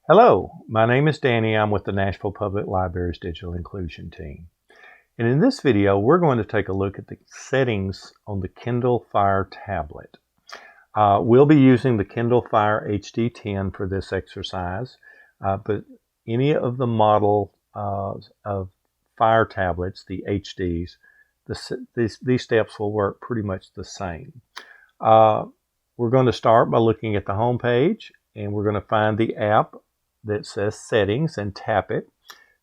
Hello, my name is Danny. I'm with the Nashville Public Library's Digital Inclusion team. And in this video, we're going to take a look at the settings on the Kindle Fire tablet. We'll be using the Kindle Fire HD10 for this exercise, but any of the model of Fire tablets, the HDs, these steps will work pretty much the same. We're going to start by looking at the home page, and we're going to find the app that says Settings and tap it.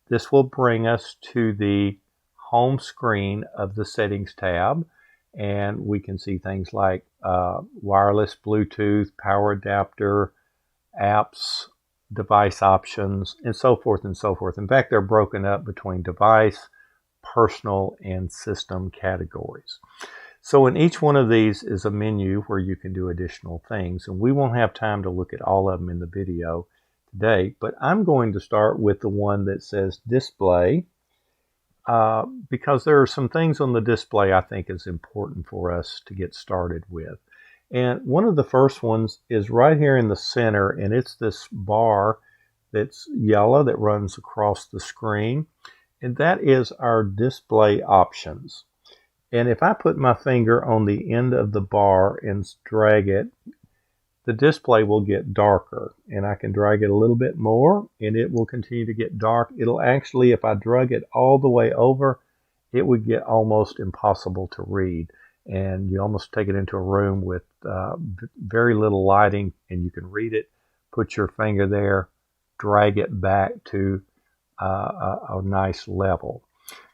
This will bring us to the home screen of the Settings tab, and we can see things like wireless, Bluetooth, power adapter, apps, device options, and so forth and so forth. In fact, they're broken up between device, personal, and system categories. So in each one of these is a menu where you can do additional things, and we won't have time to look at all of them in the video today, but I'm going to start with the one that says Display, because there are some things on the display I think is important for us to get started with. And one of the first ones is right here in the center, and it's this bar that's yellow that runs across the screen, and that is our display options. And if I put my finger on the end of the bar and drag it, the display will get darker, and I can drag it a little bit more and it will continue to get dark. It'll actually, if I drag it all the way over, it would get almost impossible to read, and you almost take it into a room with very little lighting and you can read it. Put your finger there, drag it back to a nice level.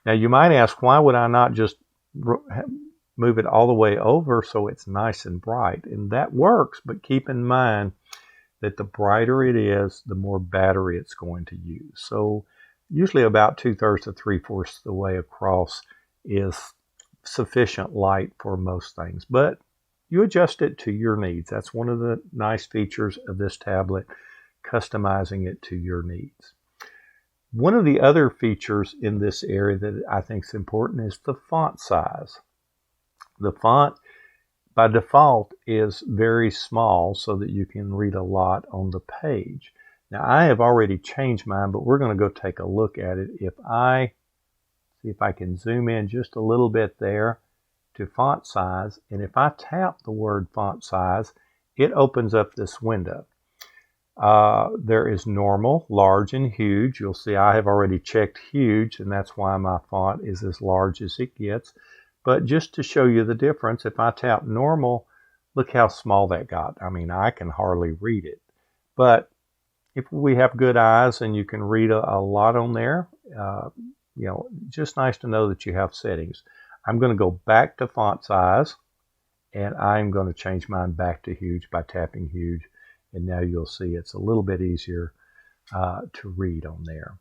Now you might ask, why would I not just move it all the way over so it's nice and bright? And that works, but keep in mind that the brighter it is, the more battery it's going to use. So usually about 2/3 to 3/4 of the way across is sufficient light for most things, but you adjust it to your needs. That's one of the nice features of this tablet, customizing it to your needs. One of the other features in this area that I think is important is the font size. The font by default is very small so that you can read a lot on the page. Now I have already changed mine, but we're going to go take a look at it. If I see if I can zoom in just a little bit there to font size, and if I tap the word font size, it opens up this window. There is normal, large, and huge. You'll see I have already checked huge, and that's why my font is as large as it gets. But just to show you the difference, if I tap normal, look how small that got. I mean, I can hardly read it. But if we have good eyes and you can read a lot on there, just nice to know that you have settings. I'm going to go back to font size, and I'm going to change mine back to huge by tapping huge. And now you'll see it's a little bit easier to read on there.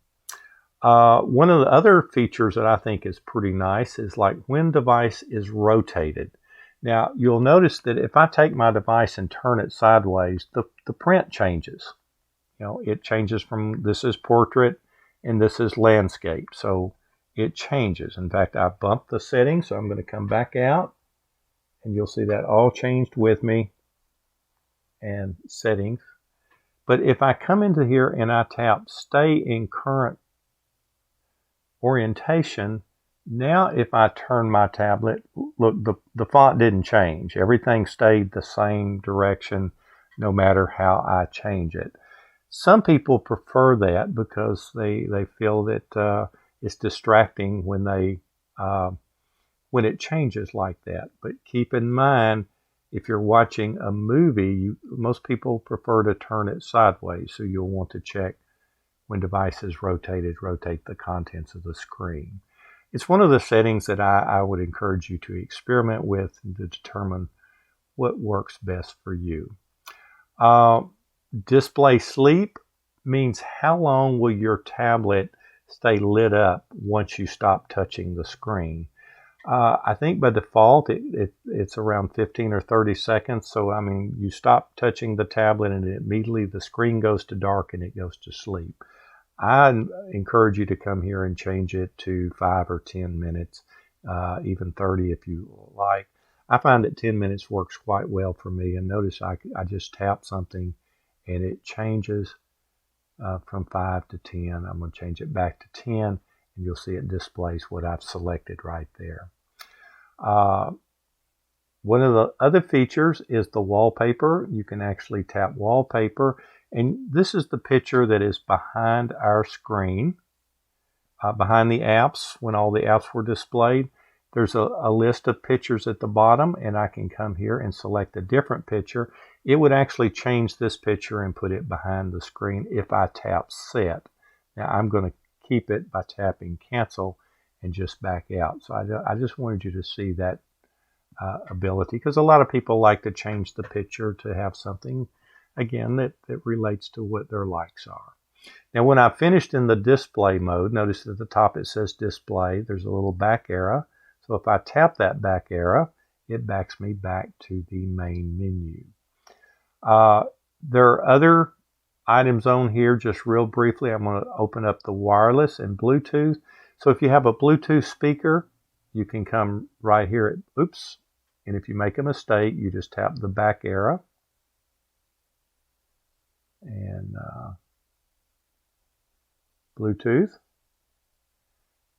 One of the other features that I think is pretty nice is like when device is rotated. Now you'll notice that if I take my device and turn it sideways, the print changes. It changes from this is portrait and this is landscape. So it changes. In fact, I bumped the settings, so I'm going to come back out and you'll see that all changed with me and settings. But if I come into here and I tap stay in current orientation, now if I turn my tablet, look, the font didn't change. Everything stayed the same direction no matter how I change it. Some people prefer that because they feel that it's distracting when it changes like that. But keep in mind, if you're watching a movie, most people prefer to turn it sideways, so you'll want to check when device is rotated, rotate the contents of the screen. It's one of the settings that I would encourage you to experiment with and to determine what works best for you. Display sleep means how long will your tablet stay lit up once you stop touching the screen. I think by default it's around 15 or 30 seconds. So I mean, you stop touching the tablet and immediately the screen goes to dark and it goes to sleep. I encourage you to come here and change it to 5 or 10 minutes, even 30 if you like. I find that 10 minutes works quite well for me. And notice I just tap something and it changes from 5 to 10. I'm going to change it back to 10, and you'll see it displays what I've selected right there. One of the other features is the wallpaper. You can actually tap wallpaper, and this is the picture that is behind our screen, behind the apps when all the apps were displayed. There's a list of pictures at the bottom, and I can come here and select a different picture. It would actually change this picture and put it behind the screen if I tap set. Now I'm going to keep it by tapping cancel and just back out. So I just wanted you to see that ability, because a lot of people like to change the picture to have something, again, that relates to what their likes are. Now when I finished in the display mode, notice at the top it says display. There's a little back arrow. So if I tap that back arrow, it backs me back to the main menu. There are other items on here. Just real briefly, I'm going to open up the wireless and Bluetooth. So if you have a Bluetooth speaker, you can come right here at, oops, and if you make a mistake, you just tap the back arrow. And Bluetooth.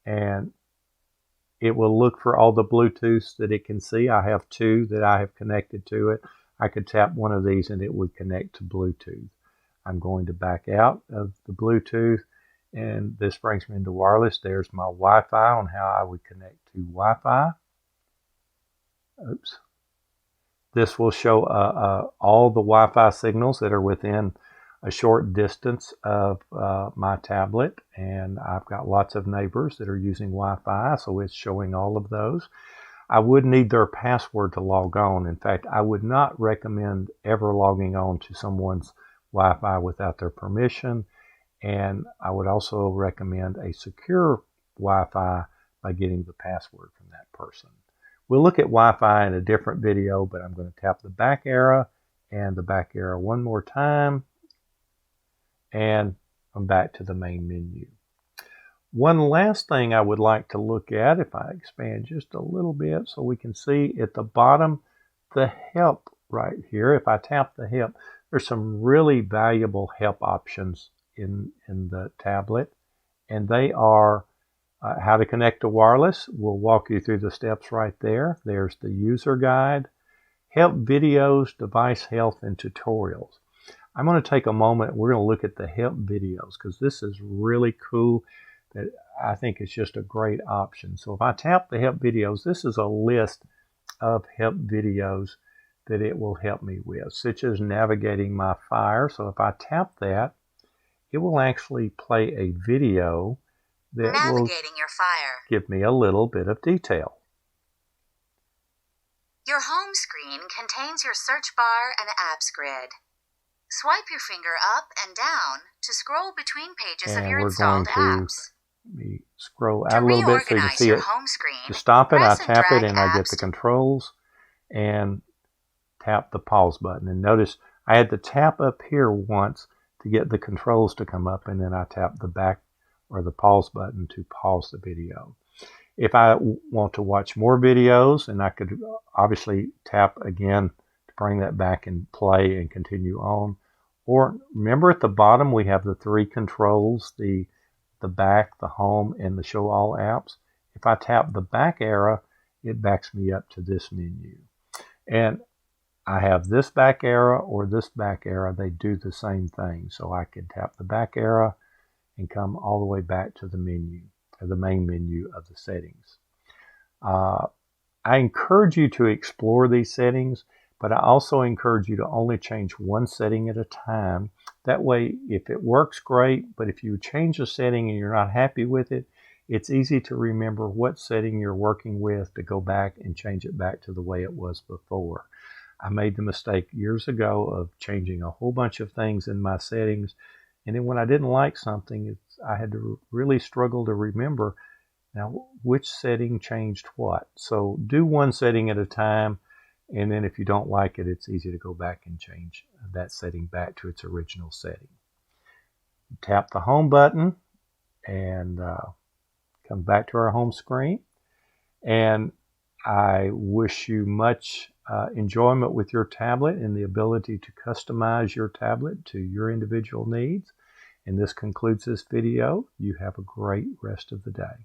And it will look for all the Bluetooths that it can see. I have 2 that I have connected to it. I could tap one of these and it would connect to Bluetooth. I'm going to back out of the Bluetooth, and this brings me into wireless. There's my Wi-Fi on how I would connect to Wi-Fi. Oops. This will show all the Wi-Fi signals that are within a short distance of my tablet, and I've got lots of neighbors that are using Wi-Fi, so it's showing all of those. I would need their password to log on. In fact, I would not recommend ever logging on to someone's Wi-Fi without their permission, and I would also recommend a secure Wi-Fi by getting the password from that person. We'll look at Wi-Fi in a different video, but I'm going to tap the back arrow and the back arrow one more time, and I'm back to the main menu. One last thing I would like to look at, if I expand just a little bit so we can see at the bottom, the help right here. If I tap the help, there's some really valuable help options in the tablet, and they are how to connect to wireless. We'll walk you through the steps right there. There's the user guide, help videos, device health, and tutorials. I'm going to take a moment. We're going to look at the help videos because this is really cool. That I think is just a great option. So if I tap the help videos, this is a list of help videos that it will help me with, such as navigating my fire. So if I tap that, it will actually play a video that navigating your fire. Give me a little bit of detail. Your home screen contains your search bar and apps grid. Swipe your finger up and down to scroll between pages of your installed apps. Me scroll out a little bit so you can see it. To stop it, I tap it and I get the controls and tap the pause button. And notice I had to tap up here once to get the controls to come up, and then I tap the back or the pause button to pause the video. If I want to watch more videos, and I could obviously tap again to bring that back and play and continue on. Or remember at the bottom we have the 3 controls, the back, the home, and the show all apps. If I tap the back arrow, it backs me up to this menu. And I have this back arrow or this back arrow. They do the same thing. So I can tap the back arrow and come all the way back to the menu, or the main menu of the settings. I encourage you to explore these settings, but I also encourage you to only change one setting at a time. That way, if it works, great, but if you change a setting and you're not happy with it, it's easy to remember what setting you're working with to go back and change it back to the way it was before. I made the mistake years ago of changing a whole bunch of things in my settings, and then when I didn't like something, I had to really struggle to remember, now, which setting changed what. So do one setting at a time. And then if you don't like it, it's easy to go back and change that setting back to its original setting. Tap the home button and come back to our home screen. And I wish you much enjoyment with your tablet and the ability to customize your tablet to your individual needs. And this concludes this video. You have a great rest of the day.